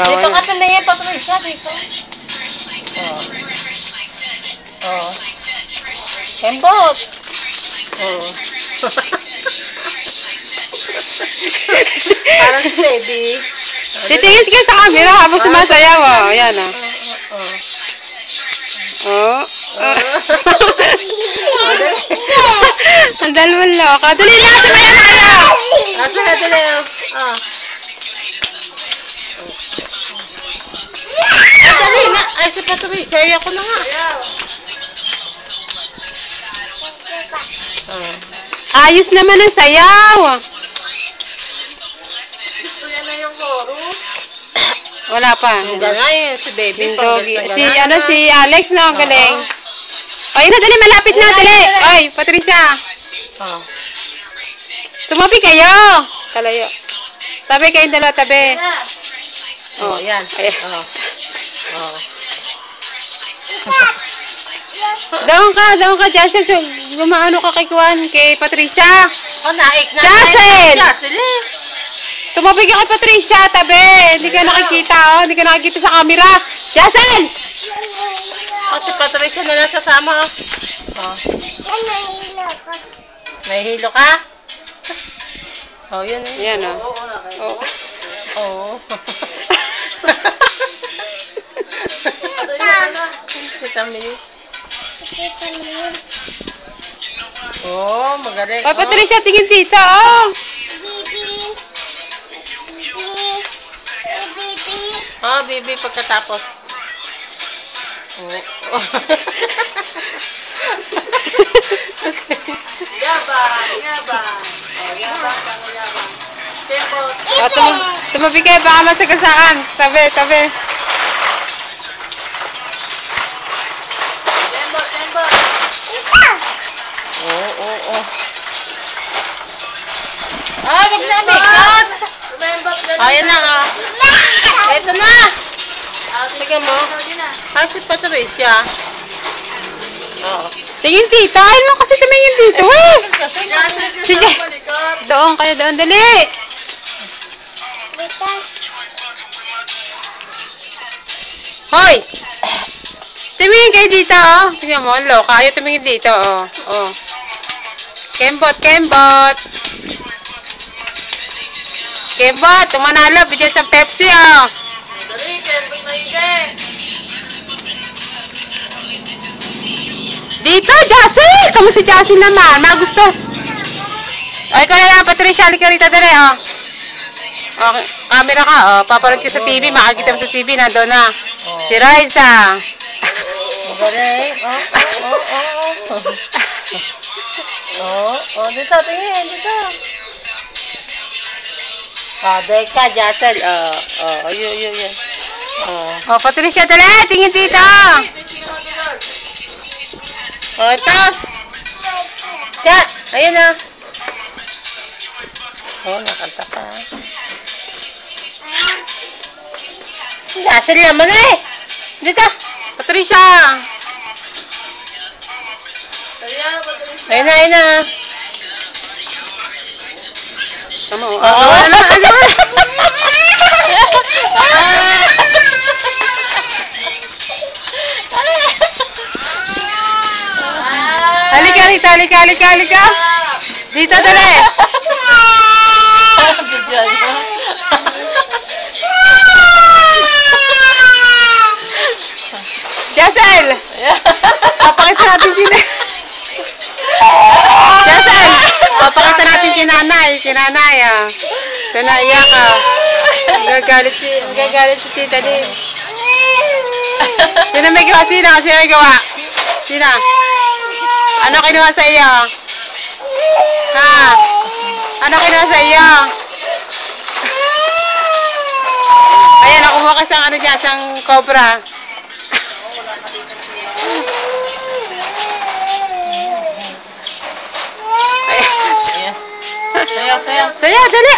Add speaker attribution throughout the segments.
Speaker 1: Dito ka tumingin, Patricia, dito. Kembot. Parang si baby.
Speaker 2: Titingin ka sa camera habang sumasayaw. Ayan o. Ang dalawang loka. Dali na! Sumayaw na kayo!
Speaker 1: Asa na dali. Dali na. Ay, si Patricia. Ayaw ko na nga.
Speaker 2: Ayos naman ang sayaw.
Speaker 1: Yan na yung loro.
Speaker 2: Wala pa.
Speaker 1: Ganyan si baby.
Speaker 2: Si Alex na ang galing. Ay, na dali, malapit na, dali. Ay, Patricia. Tumabi kayo. Kalayo. Sabi kayong dalawa tabi.
Speaker 1: Yan.
Speaker 2: Doon ka, Jassel. Gumaano ka kay Kuan, kay Patricia.
Speaker 1: Naik na.
Speaker 2: Jassel! Tumabi ka kay Patricia, tabi. Hindi ka nakikita, Hindi ka nakikita sa camera. Jassel!
Speaker 1: Si Patricia na lang sasama, May hilo ka? Yun eh.
Speaker 2: Yan,
Speaker 1: Magaling.
Speaker 2: Patricia, tingin dito,
Speaker 1: Bibi pagkatapos. Yabang.
Speaker 2: Tumabi kayo, baka masagasaan. Tabi.
Speaker 1: Wag na, Mikot! Ayan na, Ito na! Sige mo. Si Patricia.
Speaker 2: Tingin dito. Ayaw mo kasi tumingin dito, Sige. Doon kayo, doon. Dali. Hoy! Tumingin kayo dito, Tingnan mo, loka. Ayaw tumingin dito, Kembot. Kembot, tumanalo. Bigyan sa Pepsi,
Speaker 1: Dali, Kembot na yun,
Speaker 2: Dito, Jassel! Kamu si Jassel naman. Magusto. Ay, ikaw na lang, Patricia. Halika rito, dali, Okay, camera ka, Papanood ka sa TV. Makakita mo sa TV. Nandun na. Si Raisa.
Speaker 1: Magaling. Dito, tingin. Dito. Deka, Jassel. Yun.
Speaker 2: Patricia, dali. Tingin dito.
Speaker 1: Ito. Diyan. Ayun na. Nakanta pa. Jassel naman Dito.
Speaker 2: Patricia.
Speaker 1: Ayun na.
Speaker 2: Tama, Halika. Dito, dali. Jassel! Papakita natin si nanay. Naiyak ka. Gagalit si tita din. Sino may gawa? Sino? Ano kinuha sa iyo? Ano kinuha sa iyo? Ayan, nakumuha ka sa siyang cobra. Sayaw, dali.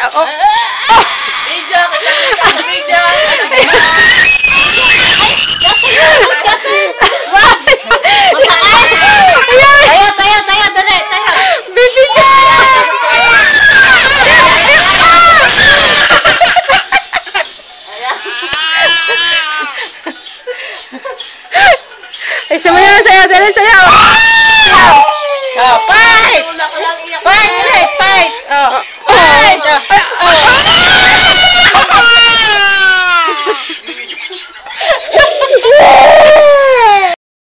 Speaker 2: Ay, sumayaw, sayaw, dali, sayaw.
Speaker 1: Oh, fight! Fight!